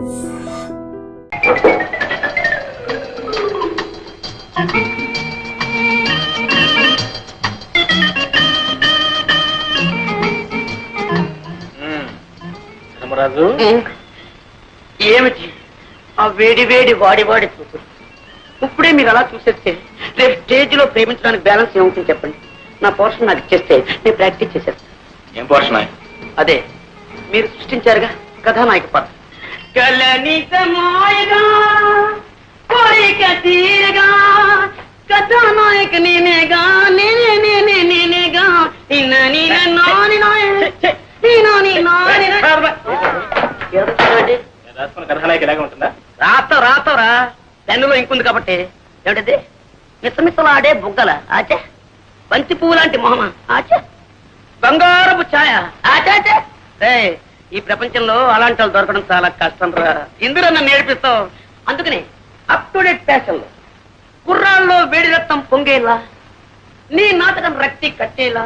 ధర్మరాజు, ఏమిటి ఆ వేడి వేడి వాడి వాడి చూపు? ఇప్పుడే మీరు అలా చూసేస్తే రేపు స్టేజ్ లో ప్రేమించడానికి బ్యాలెన్స్ ఏమవుతుంది చెప్పండి. నా పోర్షన్ నాకు ఇచ్చేస్తే నేను ప్రాక్టీస్ చేసేస్తాను. ఏం పోషణ? అదే మీరు సృష్టించారుగా కథానాయక పాత్ర. కథానాయక నేనేగా నేనేగా రాసుకున్న కథానాయక ఇలాగే ఉంటుందా? రాతరా పెన్నులో ఇంకుంది కాబట్టి. ఏమిటది? మిసమిసలాడే బుగ్గల ఆచే, బంతి పువ్వు లాంటి మొహమ ఆచే, బంగారపు ఛాయ ఆచాచే. ఈ ప్రపంచంలో అలాంటి వాళ్ళు దొరకడం చాలా కష్టం రా. ఇందులో నన్ను నేర్పిస్తావు. అందుకని అప్ టు డేట్ ఫ్యాషన్ లో కుర్రాల్లో వేడి రక్తం పొంగేలా, నీ నాటకం రక్తి కట్టేలా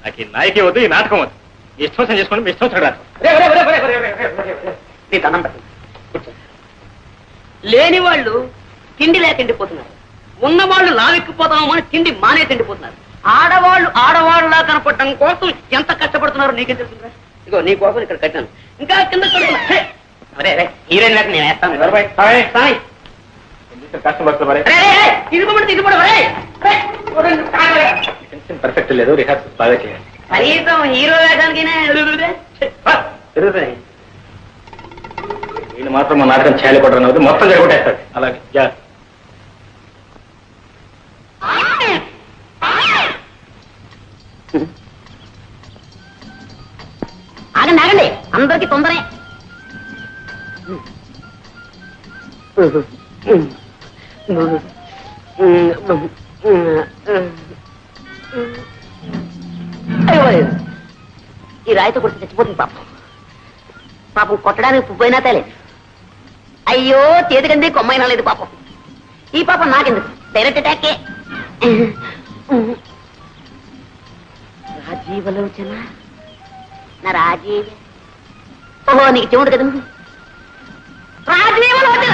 నాకు ఈ నాయకే వద్దు, ఈ నాటకం వద్దు. ఇష్టం చేసుకోండి, మీ ఇష్టం రాదు. నీ దండం పెట్టండి. లేని వాళ్ళు తిండి లేక తిండిపోతున్నారు, ఉన్నవాళ్ళు లావెక్కిపోతాము అని తిండి మానే తిండిపోతున్నారు. ఆడవాళ్ళలా కనపడటం కోసం ఎంత కష్టపడుతున్నారో నీకేం తెలుస్తుందా? ఇగో నీ కోసం ఇక్కడ కట్టాను. ఇంకా కింద హీరోయిన్ లేక నేను వేస్తాను. పర్ఫెక్ట్ లేదు, రిహార్సల్ బాగా చేయాలి. కనీసం హీరో వేయడానికి వీళ్ళు మాత్రం మా నాటకం చేయాలి కూడా మొత్తం జరగొట్టేస్తాడు. అలాగే ఆగండి ఆగండి, అందరికి తొందరే. ఈ రాయితో కొట్టి చచ్చిపోతుంది పాపం కొట్టడానికి పువ్వైనా తేలేదు. అయ్యో చేతికంది కొమ్మైనా లేదు పాపం. ఈ పాపం నాకెందుకు, డైరెక్ట్ అటాకే. రాజీవలోచన నా రాజీవ, ఓహో నీకు చెవుడు కదా. రాజీవలోచన,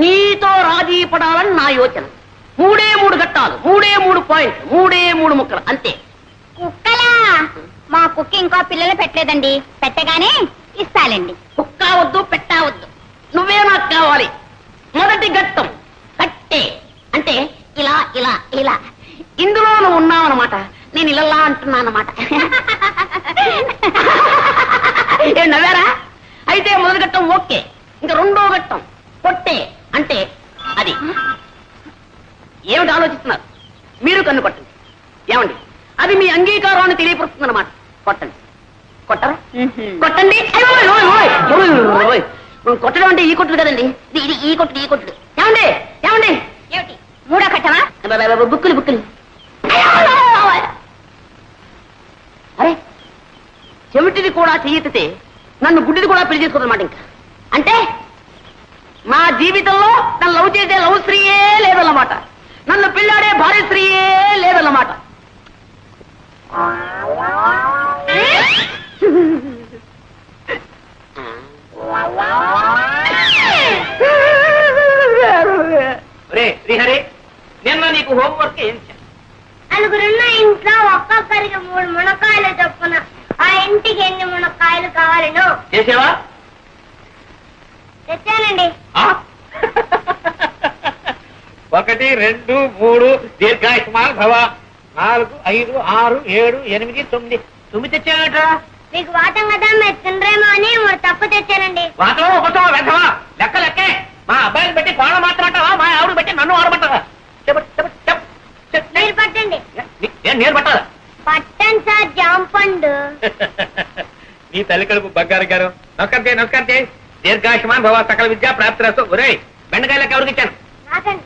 నీతో రాజీ పడాలని నా యోచన. 3 ఘట్టాలు, 3 పాయింట్లు, 3 ముక్కలు అంతే. కుక్కలా? మా కుక్క ఇంకా పిల్లలు పెట్టలేదండి, పెట్టగానే ఇస్తాలండి. కుక్క వద్దు, పెట్టవద్దు, నువ్వే నాకు కావాలి. మొదటి ఘట్టం కట్టే, అంటే ఇలా ఇలా ఇలా. ఇందులో నువ్వు ఉన్నావన్నమాట, నేను ఇలా అంటున్నానమాట. ఏం నవ్వారా? అయితే మొదటి ఘట్టం ఓకే. ఇంకా 2వ ఘట్టం కొట్టే, అంటే అది. ఏమిటి ఆలోచిస్తున్నారు? మీరు కన్ను కొట్టండి. ఏమండి, అది మీ అంగీకారాన్ని తెలియపరుస్తుంది అన్నమాట. కొట్టండి. కొట్టరా? కొట్టండి. కొట్టడం అంటే ఈ కొట్టుడు కదండి, ఇది ఈ కొట్టుడు. ఏమండి ఏమండి, ఏమిటి 3వ ఘట్టమా? బుక్కులు. అరే, చెవిటిది కూడా చెయ్యెత్తితే నన్ను గుడ్డిది కూడా పెళ్లి చేసుకోదన్నమాట. ఇంకా అంటే మా జీవితంలో నన్ను లవ్ చేసే లవ్ స్త్రీయే లేదన్నమాట, నన్ను పెళ్ళాడే భార్య స్త్రీయే లేదన్నమాట. శ్రీహరి, నిన్న నీకు హోంవర్క్ ఏం చేయాలి? నలుగురున్న ఇంట్లో ఒక్కొక్కరికి 3 మునక్కాయలు చొప్పున ఆ ఇంటికి ఎన్ని మునక్కాయలు కావాలను చేసేవా? తెచ్చానండి. 1 2 3 దీర్ఘాయుష్మాన్ భవ. 4 5 6 7 8 9. 9 తెచ్చానట. మీకు వాటం కదా, మీరు తినరేమో అని 3 తప్పు తెచ్చానండి. వాటం ఒకటో వెంటవా? లెక్కే. మా అబ్బాయిని పెట్టి కోణ మాట్లాడతావా, మా ఆవిడ పెట్టి నన్ను ఆడబట్టావా? మీరు పట్టండి. నేను పట్టాలా? పట్టండి సార్, జాంపండు. నీ తల్లి కడుపు బంగారు గారు. నమస్కారం. దీర్ఘాయుష్మాన్ భవ, సకల విద్యా ప్రాప్తిరస్తు. ఒరే, బెండకాయ లెక్క ఎవరికి ఇచ్చాను? నాకండి.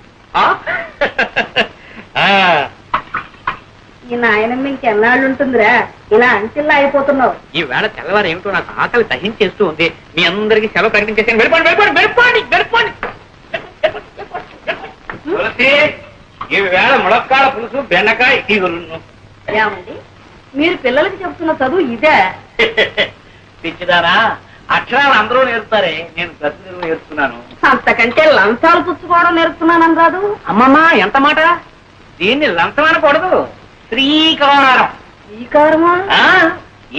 ఈ నాయనమ్మ ఇంకెన్నాళ్ళు ఉంటుందిరా, ఇలా అంటిల్లా అయిపోతున్నావు. ఈ వేళ తెల్లవారు ఏమిటో నాకు ఆకలి దహించేస్తూ ఉంది. మీ అందరికీ సెలవు ప్రకటించేసాను. వెళ్ళిపోండి. ఈ వేళ ములక్కాడ పులుసు బెండకాయ ఇగురును. ఏమండి మీరు పిల్లలకి చెబుతున్న చదువు ఇదే? పిచ్చిదారా, అక్షరాలు అందరూ నేర్పుతారే, నేను ప్రతిదిన నేర్చుకున్నాను. అంతకంటే లంచాలు పుచ్చుకోవడం నేర్పుతున్నానని కాదు. అమ్మమ్మా ఎంత మాట! దీన్ని లంచం అనకూడదు, శ్రీకారం. శ్రీకారమా? ఆ,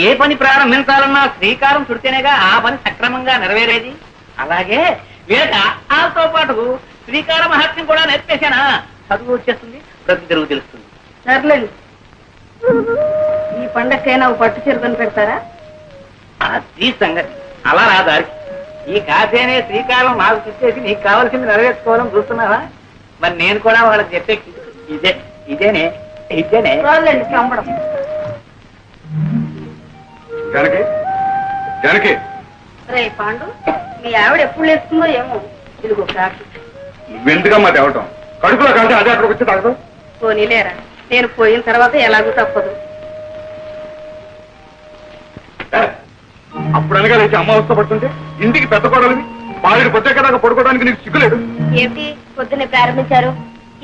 ఏ పని ప్రారంభించాలన్నా శ్రీకారం చుడితేనేగా ఆ పని సక్రమంగా నెరవేరేది. అలాగే వీళ్ళకి ఆతో పాటు శ్రీకార మహత్యం కూడా నేర్పేశానా, చదువు వచ్చేస్తుంది, ప్రతి తెలుగు తెలుస్తుంది. సర్లేండి, ఈ పండక్కైనా పట్టు చీర కొని పెడతారా? అది సంగతి. అలా రా దారికి. ఈ కాసేనే శ్రీకారం నాకు చెప్పేసి నీకు కావాల్సింది నెరవేర్చుకోవాలని చూస్తున్నావా? మరి నేను కూడా వాళ్ళకి చెప్పే ఇదేనే. రాలేండి చంపడం. జానకి, జానకి, రే పాండు, మీ ఆవిడ ఎప్పుడు లేస్తుందో ఏమో. ఇదిగో కాఫీ. నువ్వెందుకమ్మా తేవటం? కడుపులో కలిసి అదే అక్కడికి వచ్చి తాగదు. పోనీలేరా, నేను పోయిన తర్వాత ఎలాగూ తప్పదు. అప్పుడు అనగా లేచి అమ్మ అవస్థపడుతుంటే ఇంటికి పెద్ద కోడలివి, బాలుడి పొద్దుక దాకా పడుకోవడానికి నీకు సిగ్గులేదు. ఏమిటి పొద్దున్నే ప్రారంభించారు?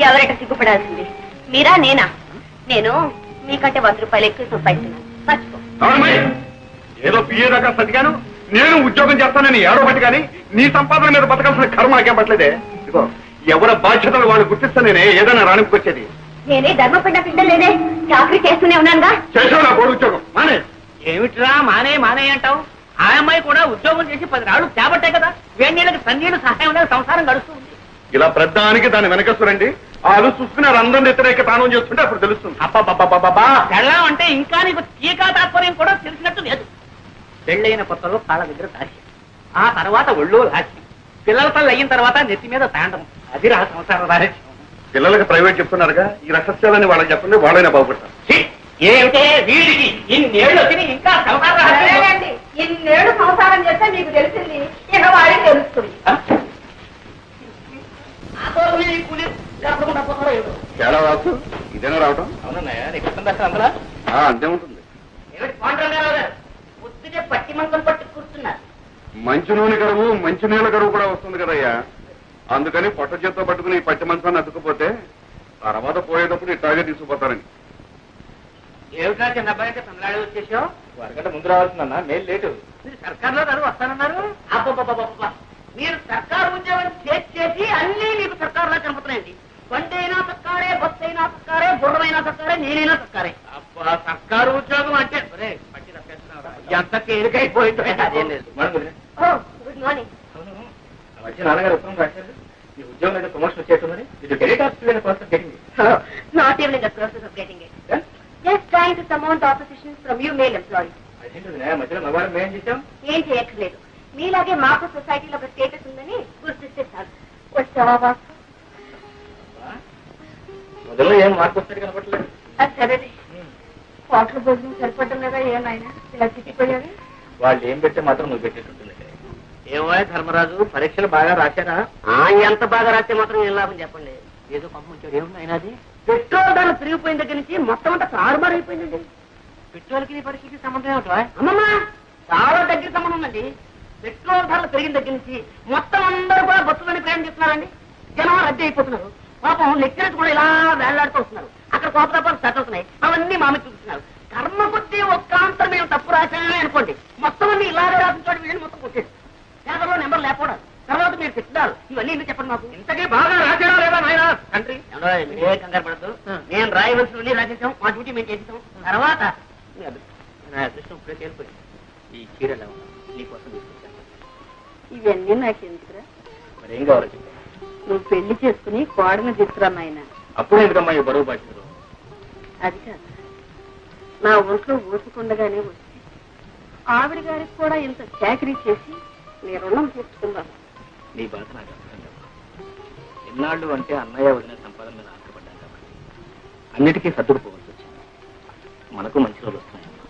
ఎవరైనా సిగ్గుపడాల్సింది మీరా నేనా? నేను మీకంటే 100 రూపాయలు ఎక్కువ సంపాదిస్తున్నాను, మర్చిపో. అవునమ్మాయి, ఏదో పిఏ దాకా సతిగాను, నేను ఉద్యోగం చేస్తానని ఏడవబట్టి కానీ నీ సంపాదన మీద బతకాల్సిన కర్మ నాకేం పట్టలేదే. ఇదిగో ఎవరి బాధ్యతలు వాళ్ళు గుర్తిస్తా నేనే ఏదైనా రాణింపుకొచ్చేది. నేనే ధర్మపిండ లేదే, చాకరీ చేస్తూనే ఉన్నానుగా. చేసావు నా కోడి ఉద్యోగం మానే. ఏమిట్రా మానే మానే అంటావు? ఆ అమ్మాయి కూడా ఉద్యోగం చేసి 10 రాళ్ళు చేపట్టే కదా, వేణీళ్ళకి సన్నీళ్ళు సహాయం అనేది సంసారం గడుస్తుంది. ఇలా ప్రధానికి దాని వెనకస్తురండి వాళ్ళు చూసుకున్నారు అందరం వ్యతిరేక తానం చేస్తుంటే అప్పుడు తెలుస్తుంది. అబ్బా పెళ్ళం అంటే ఇంకా నీకు టీకా తాత్పర్యం కూడా తెలిసినట్టు లేదు. పెళ్ళైన కొత్తలో కాళ్ళ దగ్గర దాచి, ఆ తర్వాత ఒళ్ళో రాసి, పిల్లల తల్లి అయిన తర్వాత నెత్తి మీద తాండం. అది రా సంసార రహస్యం. పిల్లలకి ప్రైవేట్ చెప్తున్నారుగా, ఈ రహస్యాలని వాళ్ళకి చెప్పండి, వాళ్ళైనా బాగుపడతారు. ఛీ, ఏమిటే వీడికి ఇన్నేళ్ళు వచ్చి ఇంకా సంసార రహస్యం? సరేనండి, ఇన్నేడు సంసారం చేస్తే మీకు తెలిసింది, ఇక వాడికి తెలుస్తుంది. తేడా వాసు ఇదేనా రావటం? అవునన్నయ్య, నీకు అర్థం దర్శనం అందరా? అంతే ఉంటుంది. ఏమిటి పాండురంగారావు గారు పొద్దునే పట్టి మంచం పట్టి కూర్చున్నారు? మంచి నూనె కరువు మంచి నీళ్ళ కరువు కూడా వస్తుంది కదయ్యా, అందుకని పొట్ట చేత్తో పట్టుకుని ఈ పట్టి మంచాన్ని అతుక్కుపోతే తర్వాత పోయేటప్పుడు ఇట్లాగే తీసుకుపోతారని. ఏమిటా చిన్న అబ్బాయి అంటే తమిళనాడు వచ్చేసావు? వరగంట ముందు రావాల్సిందన్నా, మేలు లేటు. మీరు సర్కార్లో గారు వస్తానన్నారు. అబ్బబ్బబ్బబ్బబ్బ, మీరు సర్కారు ఉద్యోగం చేసి అన్ని మీకు సర్కారులా కనపడుతున్నాయండి. బండైనా సర్కారే, బస్సు అయినా సర్కారే, బుర్రమైనా సర్కారే, నేనైనా సర్కారే. అబ్బా, సర్కారు ఉద్యోగం అంటే పట్టి తప్పేస్తున్నావురా. ఎంత తేలికైపోయిందో. అదేం లేదు. ఓ గుడ్ మార్నింగ్. వచ్చి నాన్నగారు ఉత్తరం రాశారు, ఈ ఉద్యోగం అయితే ప్రమోషన్ వచ్చేస్తుందని. ఇది get off getting. Not even in the process of getting it. Just trying to some opposition from you male employees. అదేంటి మధ్యలో మగవారం మేం చేశాం? ఏం చేయక్కర్లేదు, మీలాగే మాకు సొసైటీలో ఒక స్టేటస్ ఉందని గుర్తిస్తే చాలు. వచ్చావా బాసు? మొదలు ఏం మార్పు వస్తాడు కనపట్లేదు. సరే, హోటల్ భోజనం సరిపడ్డం లేదా ఏమైనా ఇలా చిట్టిపోయారు? వాళ్ళు ఏం పెడితే మాత్రం నువ్వు పెట్టేటట్టుంది. ఏమో ధర్మరాజు, పరీక్షలు బాగా రాశారా? ఎంత బాగా రాస్తే మాత్రం ఏం లాభం చెప్పండి. ఏదో పంపించాడు, ఏముంది అయినా అది? పెట్రోల్ ధరలు పెరిగిపోయిన దగ్గర నుంచి మొత్తం అంతా తారుమారు అయిపోయిందండి. పెట్రోల్కి నీ పరీక్షకి సంబంధం ఏమిటో? అమ్మమ్మా, చాలా దగ్గర సంబంధం ఉందండి. పెట్రోల్ ధరలు పెరిగిన దగ్గర నుంచి మొత్తం అందరూ కూడా బస్సులని ప్రయాణం చేస్తున్నారండి. జనం రద్దీ అయిపోతున్నారు. పాపం లెక్చరర్స్ కూడా ఇలా వేళ్లాడుతూ వస్తున్నారు. అక్కడ కోపతాపాలు సెట్ అవుతున్నాయి. అవన్నీ మామ చూపిస్తున్నారు. కర్మ కొద్దీ ఒక్కాంతరం మేము తప్పు రాశామే అనుకోండి, మొత్తం అన్ని ఇలాగే రాసిన చోట వీళ్ళని మొత్తం కొట్టేది. పేపర్లో నెంబర్ లేకపోవడం, తర్వాత మీరు తిట్టారు. ఇవన్నీ ఎందుకు చెప్పండి మాకు. ఇంతకీ బాగా రాశాడా లేదా నాయన తండ్రి? ఏ కంగారు పడద్దు. నేను రాయవలసినవన్నీ రాసేసాం, మా డ్యూటీ మేము చేసేసాం. తర్వాత నా అదృష్టం ఇప్పుడే తేలిపోయింది. ఈ చీరలు నీకోసం తీసుకొచ్చాను. ఇవన్నీ నాకెందుకురా? మరి ఏం కావాలో చెప్పాను. నువ్వు పెళ్లి చేసుకుని కోడని తీసుకురా నాయన. అప్పుడు ఎందుకమ్మా ఈ బరువు బాధ్యతలు? అది కాదు, నా ఒంట్లో ఊసుకుండగానే వచ్చి ఆవిడ గారికి కూడా ఇంత చాకరీ చేసి నీ రుణం తీర్చుకుందాను. నీ బాధ నాకు అర్థం కాదు. ఎన్నాళ్ళు అంటే అన్నయ్య వదిన సంపాదన మీద ఆశపడ్డాను కాబట్టి అన్నిటికీ సర్దుకుపోవాల్సి వచ్చింది. మనకు మంచి రోజులు వస్తున్నాయమ్మా.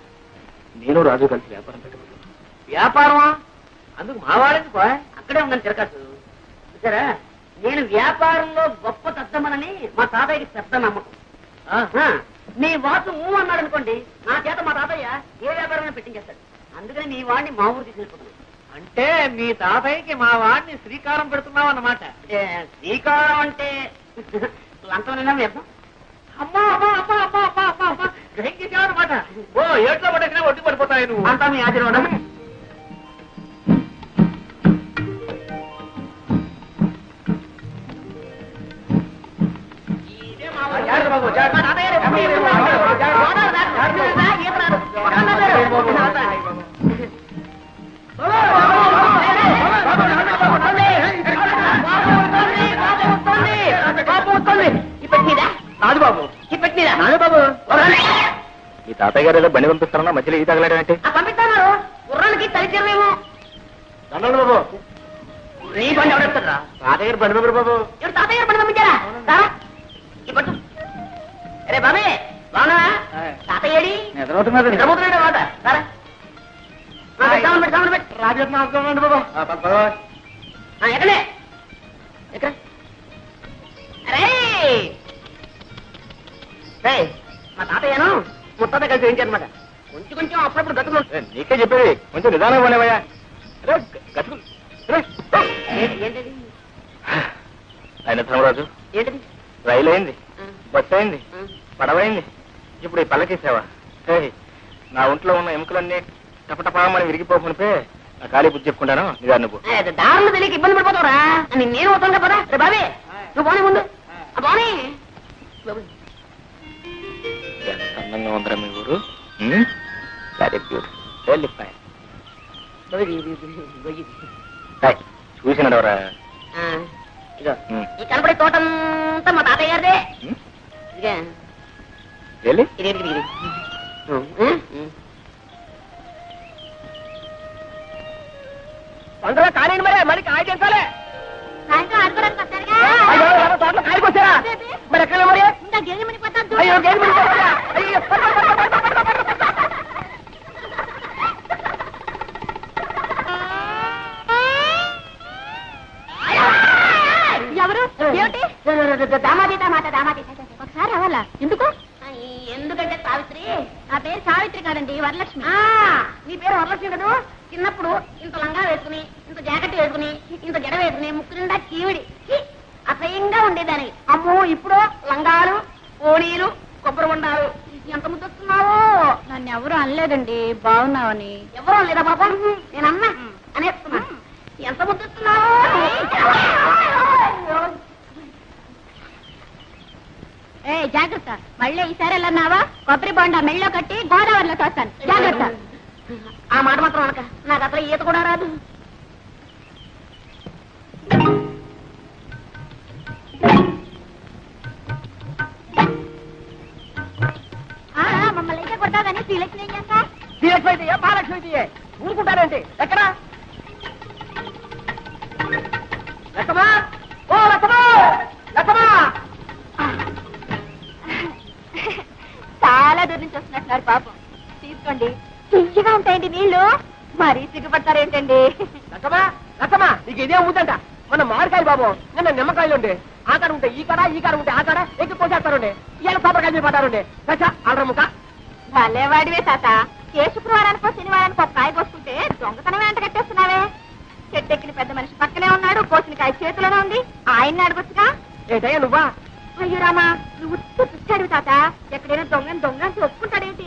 నేను రాజు కలిసి వ్యాపారం పెట్టబోతున్నాను. వ్యాపారమా? అందుకు మా వాడేందుకు అక్కడే ఉందని తిరగచ్చు. సరే, నేను వ్యాపారంలో గొప్ప తద్దమనని మా తాతయ్యకి పెద్ద నమ్మకం. మీ వాసు అన్నాడు అనుకోండి, నా చేత మా తాతయ్య ఏ వ్యాపారమైనా పెట్టించేస్తాడు. అందుకని మీ వాడిని మా ఊరు తీసుకెళ్ళిపోతున్నాను. అంటే మీ తాతయ్యకి మా వాడిని శ్రీకారం పెడుతున్నావు అన్నమాట. శ్రీకారం అంటే అంతమైనా వ్యర్థం. అమ్మా అమ్మా అమ్మా అమ్మా అమ్మా అమ్మా అమ్మా గ్రహించేసావన్నమాట. ఓ ఏట్లో పడేసినా ఒడ్డు పడిపోతాయి నువ్వు. అంతా మీ ఆశీర్వాదం. జాగ్రత్త బాబు, జాగ్రత్త. మా తాతయ్య గారు ఎప్పుడు ఈత రాదు. గోదావరి దాటి ఈత రాదు. పక్కన ఉన్నారు. రాదు బాబు, పెట్టిదా రాదు బాబు. ఈ తాతయ్య గారు ఏదో బండి పంపిస్తారన్నా మధ్యలో ఈ తగలడం ఏంటి? పంపిస్తాను. గుర్రానికి తలిచేమేమో. దండాలు బాబు. నీ బండి ఎవడెత్తారా? తాతయ్య గారు బండి పంపారు బాబు. ఎవరు తాతయ్య గారు బండి పంపించారా? సారా ఈ పట్టు. అరే బాబే బాగున్నా? తాతయ్యడి నిద్రపోతున్నాడు మాట. సారా రాజేస్తున్నాడు బాబు. ఎక్కడే ఎక్కడ? అరే మా తాతయ్యను ముత్తాత కలిసి వేయించారనమాట. కొంచెం కొంచెం అప్పుడప్పుడు గతులు. నీకే చెప్పేది కొంచెం నిదానం పోలేవయ్యా. ఏంటది ఆయన ధర్మరాజు, ఏంటది? రైలు అయింది, బస్సు అయింది, పడవైంది, ఇప్పుడు ఈ పల్లకీసావా? నా ఒంట్లో ఉన్న ఎముకలన్నీ టపటపామని విరిగిపోకునిపే నా ఖాళీ బుద్ధి చెప్పుకుంటాను. నిదాన్ని నువ్వు దారులు తెలియక ఇబ్బంది పడిపోతావురా. నేను అవుతాను కదా. రే బాబే నువ్వు పోనీ ముందు. పోనీ ఎంత అందంగా ఉందిరా మీ ఊరు. Very beautiful, very fine. చూసినాడవరా? ఇదో ఈ కనపడే తోటంతా మా తాతయ్య గారిదే. ఇదిగా వెళ్ళి ఇది ఇది ఇది తొందరగా కానివ్వండి మరి. మళ్ళీ కాయ చేస్తాలే. సాయంత్రం ఆడుకోవడానికి వస్తారుగా? తోటలో కాయకొచ్చారా? మరి ఎక్కడ మరి? ఇంకా గేదె మునిగిపోతాను. అయ్యో గేదె మునిగిపోతుందా? అయ్యో. ఎవరు? ఏమిటి? దామాదీత మాట దామాదీత. ఒకసారి అవ్వాలా? ఎందుకు? ఎందుకంటే సావిత్రి. నా పేరు సావిత్రి కాదండి, వరలక్ష్మి. నీ పేరు వరలక్ష్మి కదా. చిన్నప్పుడు ఇంత లంగా వేసుకుని, ఇంత జాకెట్ వేసుకుని, ఇంత జడ వేసుకుని, ముక్కు నిండా చీవిడి అసహ్యంగా ఉండేదాన్ని. అమ్మో ఇప్పుడు లంగాలు, ఓణీలు, కొబ్బరి ఉండాలు. ఎంత ముద్దొస్తున్నావో. నన్ను ఎవరు అనలేదండి, బాగున్నావని. ఎవరో లేదా బాబా? నేనన్నా అనేస్తున్నా. ఎంత ముద్దొస్తున్నావో. ఏ జాగ్రత్త, మళ్ళీ ఈసారి వెళ్ళన్నావా కొబ్బరి బొండా మెళ్ళో కట్టి గోదావరిలో తోస్తాను. జాగ్రత్త. ఆ మాట మాత్రం అనక. నాకు అసలు ఈత కూడా రాదు. మమ్మల్ని అయితే కొడతాదని శ్రీలక్ష్మి ఏం చేస్తా? శ్రీలక్ష్మి అయితే మహాలక్ష్మి అయితే ఊరుకుంటారేంటి? ఎక్కడా లక్కమా? ఓ లక్కమా, లక్కమా. చాలా దూరం నుంచి వస్తున్నట్టున్నారు పాపం. తీసుకోండి, తీయగా ఉంటాయండి నీళ్లు. మరీ సిగ్గుపడతారేంటండి? లక్కమా, లక్కమా, నీకు ఇదే అమ్ముతుంట. మన మామిడికాయలు బాబు, నిన్న నిమ్మకాయలు ఉండే. ఆ కాడ ఉంటే ఈ కాడ, ఈ కాడ ఉంటే ఆ కాడ ఎక్కి పోసేస్తారుండే. ఇవాళ కొబ్బరికాయ మీద పడ్డారుండే. దశ ఆడర ముఖ. భలేవాడివే తాత. ఏ శుక్రవారానికో శనివారానికో కాయ కోసుకుంటే దొంగతనం వెంట కట్టేస్తున్నావే. చెట్టెక్కిన పెద్ద మనిషి పక్కనే ఉన్నాడు, కోసిన కాయ చేతిలోనే ఉంది. ఆయన్ని అడగొచ్చుగా. ఏంటయ్యా నువ్వా? అయ్యో రామా, నువ్వు చూస్తాడు తాత. ఎక్కడైనా దొంగని దొంగ అని ఒప్పుకుంటాడేంటి?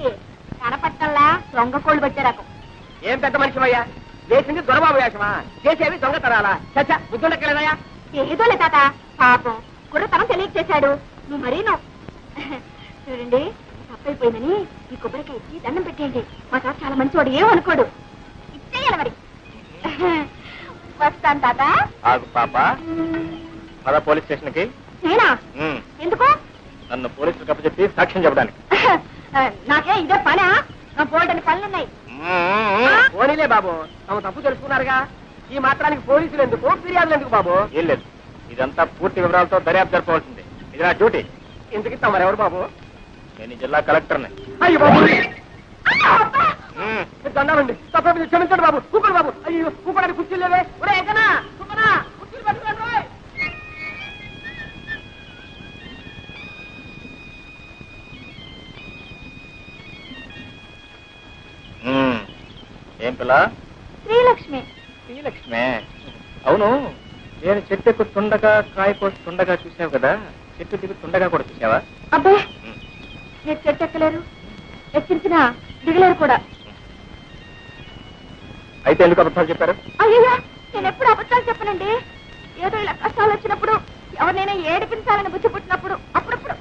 కనపట్టల్లా దొంగ కోళ్ళు వచ్చే రకం. ఏం పెద్ద మనిషివయ్యా? వేసింది దొరబాబు వేషమా? చేసేవి దొంగతనాలా? చచ్చా బుద్ధుండక్కలేదయ్యా? ఏదోలే తాత, పాపం కుర్రతనం తెలియక చేశాడు. నువ్వు మరీను. చూడండి, తప్పైపోయిందని ఈ కొబ్బరికాయ ఇచ్చి దండం పెట్టేయండి. మా తాత చాలా మంచివాడు, ఏమనుకోడు. ఇచ్చేయాలి మరి. వస్తాను తాత. ఆగు పాప, పద పోలీస్ స్టేషన్ కి. నేనా? ఎందుకు? నన్ను పోలీసులకు అప్పచెప్పి సాక్ష్యం చెప్పడానికి. నాకే ఇదే పనా? నా పోటీ పనులున్నాయి. పోనీలే బాబు, తమ తప్పు తెలుసుకున్నారుగా. ఈ మాత్రానికి పోలీసులు ఎందుకు, ఫిర్యాదులు ఎందుకు బాబు? ఏం లేదు, ఇదంతా పూర్తి వివరాలతో దర్యాప్తు జరపవలసింది. ఇది నా డ్యూటీ. ఇంతకి తమరెవరు బాబు? నేను ఈ జిల్లా కలెక్టర్ని. అయ్యో బాబు, దండాలండి. తప్ప క్షమించండి బాబు. కూపడు బాబు. అయ్యో కూపడానికి కుర్చీలు లేవే. ఒరే ఎక్కనా కూపనా, కుర్చీలు పట్టుకోండి. ఏం పిల్ల? శ్రీలక్ష్మి. శ్రీలక్ష్మే. అవును, నేను చెట్టెక్కుతుండగా కాయ కోస్తుండగా చూసావు కదా, చెట్టు దిగుతుండగా కూడా చూసావా? అబ్బే మీరు చెట్టు ఎక్కలేరు, ఎక్కించినా దిగలేరు కూడా. అయితే ఎందుకు అబద్ధాలు చెప్పారు? అయ్యయ్యా, నేను ఎప్పుడు అబద్ధాలు చెప్పనండి. ఏదో ఇలా కష్టాలు వచ్చినప్పుడు, ఎవరినైనా ఏడిపించాలని బుద్ధి పుట్టినప్పుడు అప్పుడప్పుడు.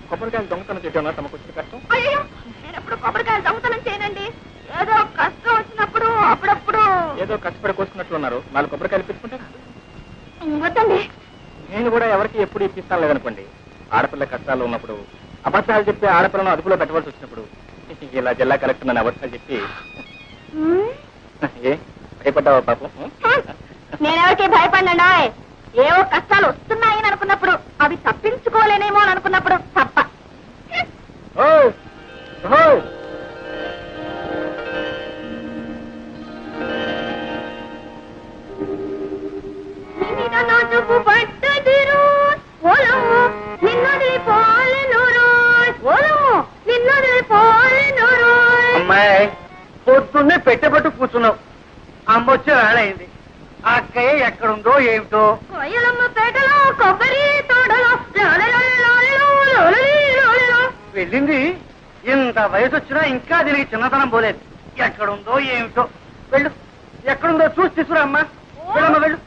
కొబ్బరికాయలు దొంగతనం చేయడం తమకు వచ్చిన కష్టం? అయ్యో, నేను ఎప్పుడు కొబ్బరికాయలు దొంగతనం చేయనండి. ఏదో కష్టం వచ్చినప్పుడు అప్పుడప్పుడు. ఏదో కష్టపడి కోసుకున్నట్లు ఉన్నారు, 4 కొబ్బరికాయలు పెట్టుకుంటారా? వద్దండి. నేను కూడా ఎవరికి ఎప్పుడు ఇప్పిస్తాను లేదనుకోండి. ఆడపిల్ల కష్టాల్లో ఉన్నప్పుడు అబద్ధాలు చెప్పి ఆడపిల్లను అదుపులో పెట్టవలసి వచ్చినప్పుడు ఇలా జిల్లా కలెక్టర్ నన్ను అబద్ధాలు చెప్పి ఏ భయపడ్డావా పాపం? నేనెవరికి భయపడినా, ఏవో కష్టాలు వస్తున్నాయని అనుకున్నప్పుడు, అవి తప్పించుకోలేనేమో అని అనుకున్నప్పుడు తప్ప. ఓ ఓ అమ్మాయి పొద్దున్నే పెట్టబట్టు కూర్చున్నావు. అమ్మ వచ్చి వేళయింది. ఆ అక్కయ్య ఎక్కడుందో ఏమిటో. పేటలో కొబ్బరి తోటలో వెళ్ళింది. ఇంత వయసు వచ్చినా ఇంకా దీనికి చిన్నతనం పోలేదు. ఎక్కడుందో ఏమిటో. వెళ్ళు, ఎక్కడుందో చూసి తీసుకురా అమ్మా. వెళ్ళమ్మా, వెళ్ళు.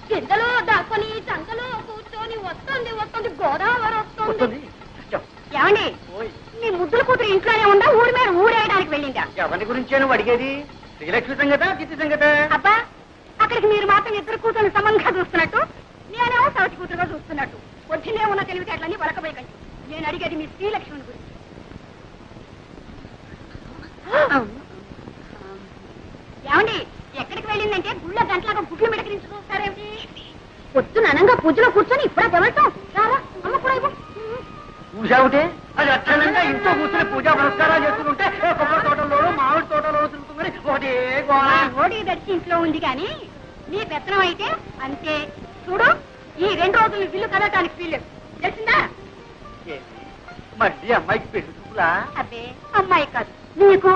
చింతలో దాక్కుని చంకలో కూర్చొని వస్తుంది వస్తుంది గోదావరి వస్తుంది. ఏమండి, మీ ముద్దుల కూతురు ఇంట్లోనే ఉందా, ఊరి మీద ఊరేయడానికి వెళ్ళిందా? ఎవరి గురించే నువ్వు అడిగేది? శ్రీలక్ష్మి సంగత, చిత్తి సంగత? అబ్బా, అక్కడికి మీరు మాత్రం ఇద్దరు కూతురు సమంగా చూస్తున్నట్టు, నేనేమో సవతి కూతురుగా చూస్తున్నట్టు. వచ్చినే ఉన్న తెలివితేటలన్నీ వలకబోయకండి. నేను అడిగేది మీ శ్రీలక్ష్మిని గురించి. ఏమండి, ఎక్కడికి వెళ్ళిందంటే గుళ్ళ గంటలాగా గుడ్లు మిడకరించి చూస్తారేమిటి? పొద్దున అనంగా పూజలో కూర్చొని ఇప్పుడే తెవటం. రారా అమ్మ కూడా ఇవ్వు. పూజావుటే అది అచ్చనంగా ఇంట్లో కూర్చొని పూజా పురస్కారాలు చేస్తుంటే కొబ్బరి తోటలోనూ మామిడి తోటలోనూ తిరుగుతుందని ఒకటే ఓడి దర్శి ఇంట్లో ఉంది కానీ నీ పెత్తనం అయితే అంతే. చూడు, ఈ 2 రోజులు బిల్లు కదటానికి వీల్లేదు, తెలిసిందా? మళ్ళీ అమ్మాయికి పెళ్లి చూపులా? అబ్బే, అమ్మాయి కాదు నీకు.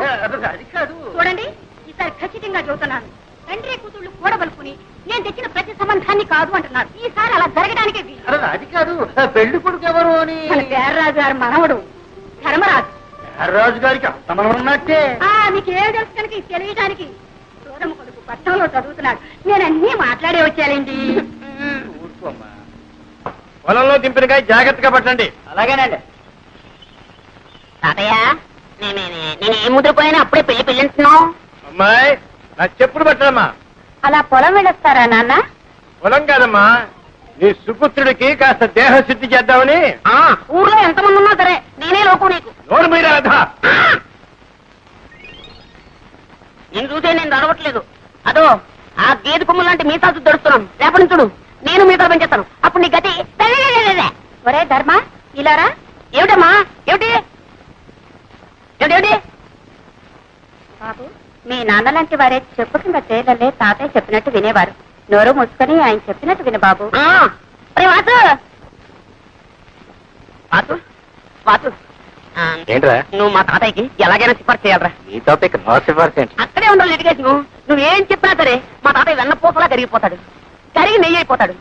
అది కాదు. చూడండి, ఈసారి ఖచ్చితంగా చెబుతున్నాను. తండ్రి కూతుళ్ళు కూడబలుకుని నేను తెచ్చిన ప్రతి సంబంధాన్ని కాదు అంటున్నారు. ఈసారి అలా జరగడానికే వీలు. అది కాదు, పెళ్లి కొడుకు ఎవరు అని. మన పేర్రాజు గారి మనవడు ధర్మరాజు. రాజు గారికి అంతమనం ఉన్నట్టే. మీకు ఏ తెలుసు కనుక ఇది తెలియడానికి. సోదమ్మ కొడుకు పట్టణంలో చదువుతున్నాడు. నేను అన్నీ మాట్లాడే వచ్చానండి. ఊరుకోమ్మా. పొలంలో దింపినకాయ జాగ్రత్తగా పట్టండి. అలాగేనండి. తాతయ్య, నేను ఏ ముద్రపోయినా అప్పుడే పెళ్లి పెళ్ళంటున్నావు. అమ్మాయి, నా చెప్పుడు పట్టడమ్మా. అలా పొలం వెళ్ళొస్తారా నాన్న? పొలం కాదమ్మా, నీ సుపుత్రుడికి కాస్త దేహశుద్ధి చేద్దామని. ఊర్లో ఎంతమంది ఉన్నా సరే నేనే లోకు నీకు. నోరు మీద రాధా. నేను చూసే నేను నడవట్లేదు. అదో ఆ గేదె కొమ్ము లాంటి మీసాలు దొరుకుతున్నాను. రేపటి చూడు, నేను మీసాలు పెంచేస్తాను. అప్పుడు నీ గతి. ఒరే ధర్మ, ఇలారా. ఏమిటమ్మా, ఏమిటి ఏమిటి? బాబు, మీ నాన్న లాంటి వారే చెప్పు కింద చేయలే తాతయ్య చెప్పినట్టు వినేవారు. నోరు మూసుకొని ఆయన చెప్పినట్టు విను బాబు. ఏంట్రా, నువ్వు మా తాతయ్యకి ఎలాగైనా సిఫార్సు చేయాలరా. ఈ టాపిక్ నో సిఫార్సు ఏంటి? అక్కడే ఉండాలి లిటిగేషన్. నువ్వేం చెప్పినా సరే మా తాతయ్య వెన్నపూసలా కరిగిపోతాడు. కరిగి నెయ్యి అయిపోతాడు.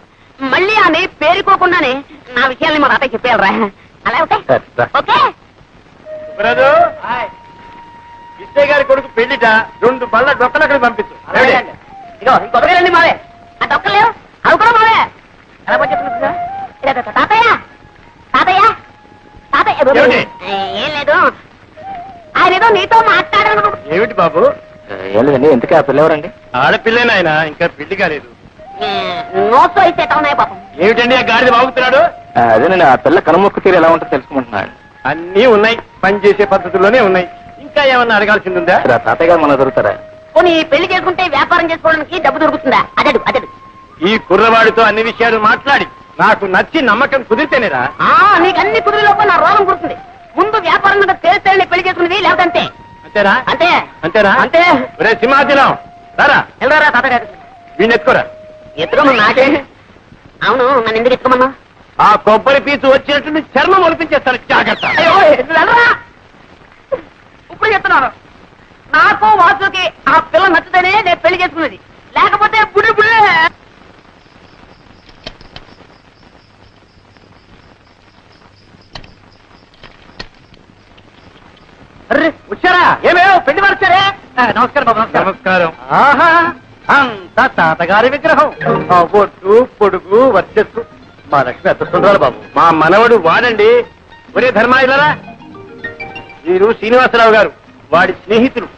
మళ్ళీ ఆ నెయ్యి పేరుకోకుండానే నా విషయాల్ని మా తాతయ్య చెప్పేయాలరా. అలా ఓకే? ఓకే. బ్రదు, విజయ్ గారి కొడుకు పెళ్లిట 2 బళ్ళ డొక్కలు అక్కడ పంపించు. ఇగో ఈ కొబ్బరికాయలన్నీ మావే. ఆ డొక్కలు లేవు, అవి కూడా మావే. ఎలా పనిచేస్తున్నా తాతయ్య? తాతయ్య తాతయ్య ఏం లేదు, ఆయన ఏదో నీతో మాట్లాడాను. ఏమిటి బాబు? ఏం లేదండి. ఎందుకే ఆ పిల్లవరండి? ఆడపిల్లేనాయన, ఇంకా పెళ్లి కాలేదు. నోట్స్ అయితే ఉన్నాయి పాపం. ఏమిటండి ఆ గాడిద బాగుతున్నాడు? అదేనండి, ఆ పిల్ల కనుమొక్కు తీరు ఎలా ఉంటుందో తెలుసుకుంటున్నాడు. అన్నీ ఉన్నాయి, పని చేసే పద్ధతుల్లోనే ఉన్నాయి. ఇంకా ఏమన్నా అడగాల్సింది ఉందా? తాతయ్య గారు మన దొరుకుతారా? పోనీ పెళ్లి చేసుకుంటే వ్యాపారం చేసుకోవడానికి డబ్బు దొరుకుతుందా? అదడు అదడు. ఈ కుర్రవాడితో అన్ని విషయాలు మాట్లాడి నాకు నచ్చి నమ్మకం కుదిరితేనేరా. నీకు అన్ని కుదిరిలోపు నా రోగం కుడుతుంది. ముందు వ్యాపారం మీద తేలితేనే పెళ్లి చేసుకునేది, లేదంటే అంతేరా? అంతే అంతేరా? అంతే. ఒరే సింహాచలం, రారా. వెళ్ళరా తాతగారు. వీణ్ణి ఎత్తుకోరా. ఎత్తుకోమన్నా నాకే. అవును, నన్ను ఎందుకు ఎత్తుకోమన్నా? ఆ కొబ్బరి పీచు వచ్చినట్టు చర్మం ఒలిపించేస్తాను, జాగ్రత్త. ఇప్పుడు చెప్తున్నాను, నాకు వాసుకి ఆ పిల్ల నచ్చితేనే నేను పెళ్లి చేసుకున్నది, లేకపోతే బుడి బుడే. అర్రే వచ్చారా? ఏమేమో పెళ్లి వారు వచ్చారే. నమస్కారం బాబు. నమస్కారం. ఆహా అంత తాతగారి విగ్రహం. ఆ బొట్టు పొడుగు వర్చస్సు మా లక్ష్మి అదృష్టంరాలు బాబు. మా మనవడు వాడండి. ఒరే ధర్మాయిలరా, వీరు శ్రీనివాసరావు గారు, వాడి స్నేహితులు.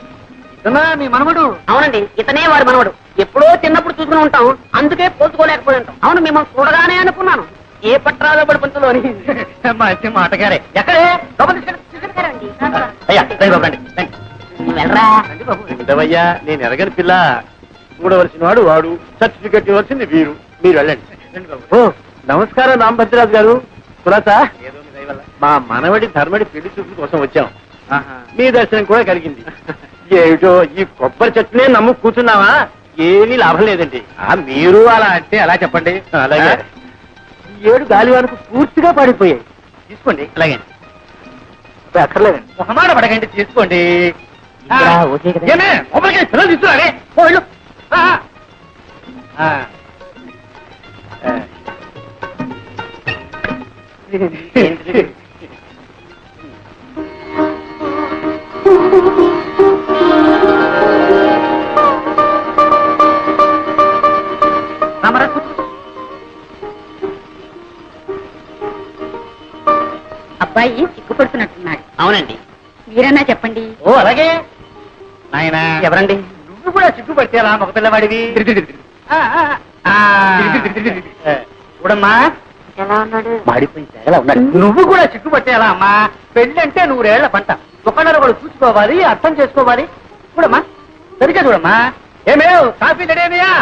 ఇతనా మీ మనవడు? అవునండి, ఇతనే వాడు మనవడు. ఎప్పుడో చిన్నప్పుడు చూసుకుని ఉంటాం, అందుకే పోల్చుకోలేకపోయి ఉంటాం. అవును, మిమ్మల్ని చూడగానే అనుకున్నాను ఏ పట్రాలో పడి పంతులు అని. మంచి మాటగారే. ఎక్కడే? లోపల తీసుకెళ్ళండి. అయ్యా రండి బాబు, రండి రండి. వెళ్ళరా. రండి బాబు. ఉండవయ్యా, నేను ఎరగని పిల్ల. చూడవలసిన వాడు వాడు, సర్టిఫికెట్ ఇవ్వాల్సింది వీరు. మీరు వెళ్ళండి. రండి బాబు. ఓ నమస్కారం రాంభద్రరాజు గారు. కులాసా, మా మనవడి ధర్మడి పెళ్లి చూపుల కోసం వచ్చాం. మీ దర్శనం కూడా కలిగింది. ఏమిటో ఈ కొబ్బరి చెట్టునే నమ్ము కూర్చున్నావా? ఏమీ లాభం లేదండి. మీరు అలా అంటే అలా చెప్పండి. అలాగే. ఈ ఏడు గాలివానకు పూర్తిగా పడిపోయాయి. తీసుకోండి. అలాగే అక్కర్లేదండి. మొహమాట పడకండి, తీసుకోండి. ఇంకా ఓకే కదా? ఏమే మొబైల్కి పిల్లలు తీసుకురాలే. ఓ వెళ్ళు. అబ్బాయి సిగ్గుపడుతున్నట్టున్నాడు. అవునండి. మీరన్నా చెప్పండి. ఓ అలాగే నాయనా. ఎవరండి? నువ్వు కూడా సిగ్గుపడితే అలా మగ పిల్లవాడివి. చూడమ్మా, ఎలా ఉన్నాడు? మాడిపోయి తేగలా ఉన్నాడు. నువ్వు కూడా సిగ్గుపట్టేలా అమ్మా. పెళ్లి అంటే 100 ఏళ్ల పంట. ఒకళ్ళొకడు చూసుకోవాలి, అర్థం చేసుకోవాలి. చూడమ్మా, సరిగ్గా చూడమ్మా. ఏమేవ్ కాఫీ రెడీనయా?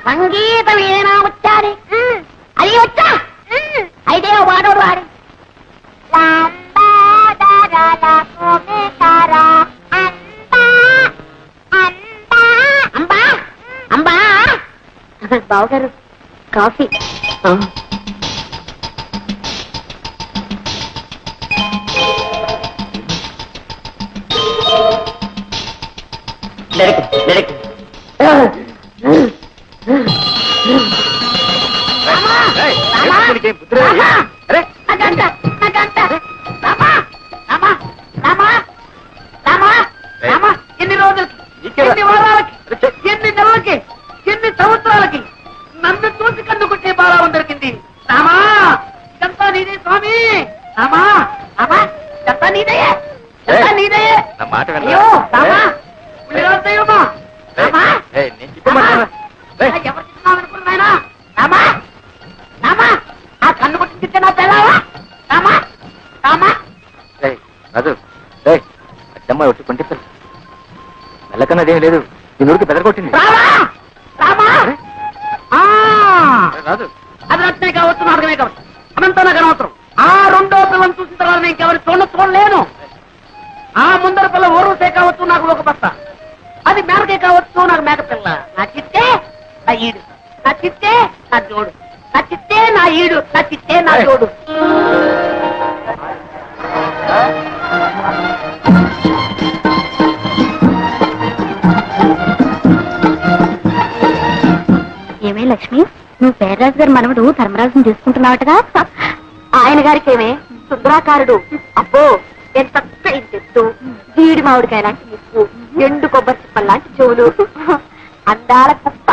సంగీతం ఏనా వచ్చాది? అది వచ్చా? అయితే వాడోడు వాడి బావగారు కాఫీ. ఎన్ని రోజులకి, ఎన్ని వారాలకి, ఎన్ని నెలలకి, ఎన్ని సంవత్సరాలకి నన్ను చూసి కన్నుకుంటే బాలావం దొరికింది. రామా, ఇదంతా నీదే స్వామి. రామా, రామా, ఇదంతా నీదే, ఇదంతా నీదే. నా మాట వినరా? అయ్యో, రామా, ఉల్లిరాజు దైవమా, రామా, ఎవరు చిన్నామనుకున్నాయనా? రామా, రామా, ఆ కన్ను కొట్టించితే నా పిల్లవా? రామా, రామా. రాజు, అచ్చమ్మాయి వచ్చి కొంటే మెల్లకన్నదేం లేదు. ఈ నూరికి బెదరగొట్టింది. రామా, రామా. రాజు, అది రత్నే కావచ్చు, నాటకమే కావచ్చు, అనంతా నాకు అనవసరం. ఆ రెండో పిల్లని చూసిన తర్వాత నేను ఇంకెవరి చూడలేను. ఆ ముందర పిల్ల ఓరుసే కావచ్చు, నాకు ఒక బస్త. అది మేనకే కావచ్చు, నాకు మేక పిల్ల. నా చిత్తే నా ఈడు, నా చిత్తే నా జోడు, నా చిత్తే నా ఈడు, నా చిత్తే నా జోడు. ఏమే లక్ష్మి, నువ్వు పేర్రాజు గారి మనవడు ధర్మరాజుని చేసుకుంటున్నావటగా? ఆయన గారికి ఏమే శుభ్రాకారుడు. అబ్బో ఎంత చెట్టు, జీడి మామిడికాయ లాంటి ముక్కు, ఎండు కొబ్బరి చిప్పల్ లాంటి చెవులు, అందాల కుప్ప.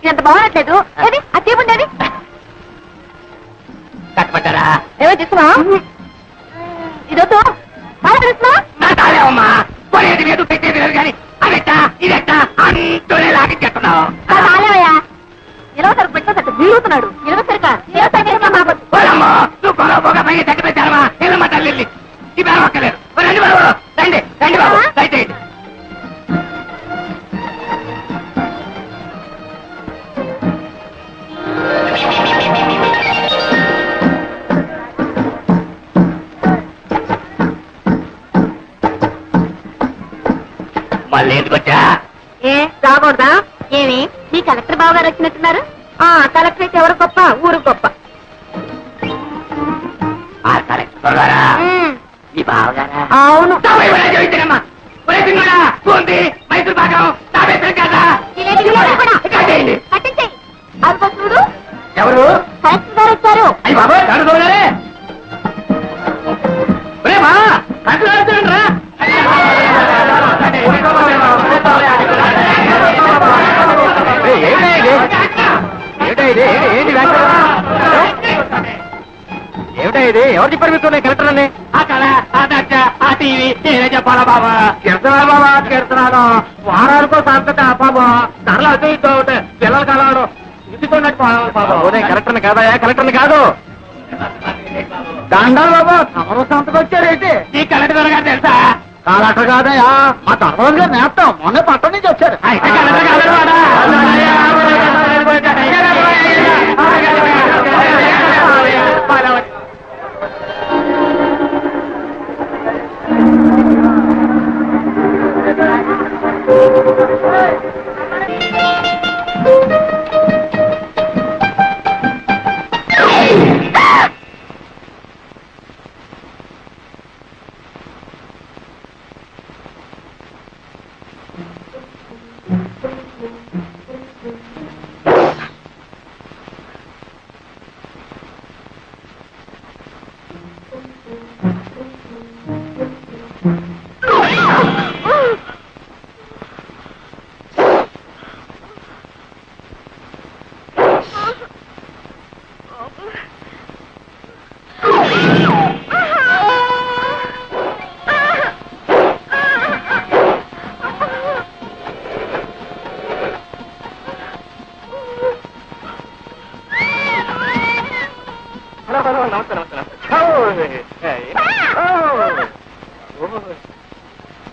ఎంత బాగున్నట్లేదు. ఏది అది ఉండేది కట్టబట్టారా? ఏమో తీసుకున్నా. ఇదొద్దు బాగా తెలుసునా? నా తాళేవమ్మా, కొనేది కానీ అదెట్టా ఇదెట్టా అంటూనే లాగించేస్తున్నావు. నిలవసరి పెట్టేసట్టు వీలుతున్నాడు. నిలవసరిగా నువ్వు పొగ పొగ పైన దగ్గర పెట్టారమ్మా. ఏమమ్మా తల్లి ఈ బాబు ఒక్కలేరు. రండి బాబు, రండి రండి బాబు, దయచేయండి. మళ్ళీ ఎందుకొచ్చా? ఏ రాకూడదా? ఏమి మీ కలెక్టర్ బాబు గారు వచ్చినట్టున్నారు? కలెక్టర్ అయితే ఎవరు గొప్ప, ఊరు గొప్ప. కలెక్టర్ గారా? మీ బావగారా? అవును. మైసూర్ పాకం అదిగో చూడు, ఎవరు? కలెక్టర్ గారు వచ్చారు. అయ్యి బాబా చూడలే రేమా కట్టురా. ఏమిటా ఇది? ఎవరు చెప్పారు మీకు కలెక్టర్ అని? ఆ కళ, ఆ దచ్చ, ఆ టీవీ నేనే చెప్పాలా బాబా? కీర్తనాలు బాబా, కీర్తనాలు వారానికో సంతట బాబా. ధరలు అటు ఇటు అవుతాయి. పిల్లలు కలవడం ఇదికున్నట్టు బాబా. కలెక్టర్ని కాదయా, కలెక్టర్ని కాదు. దండాలు బాబా, తమరు సంతకు వచ్చారేంటి? ఈ కలెక్టర్ గారు తెలుసా? కలెక్టర్ కాదయా, మా ధర్మరాజు గారు నేస్తాం. మొన్న పట్టణం నుంచి వచ్చారు. అయితే కలెక్టర్ కాదు వాడా?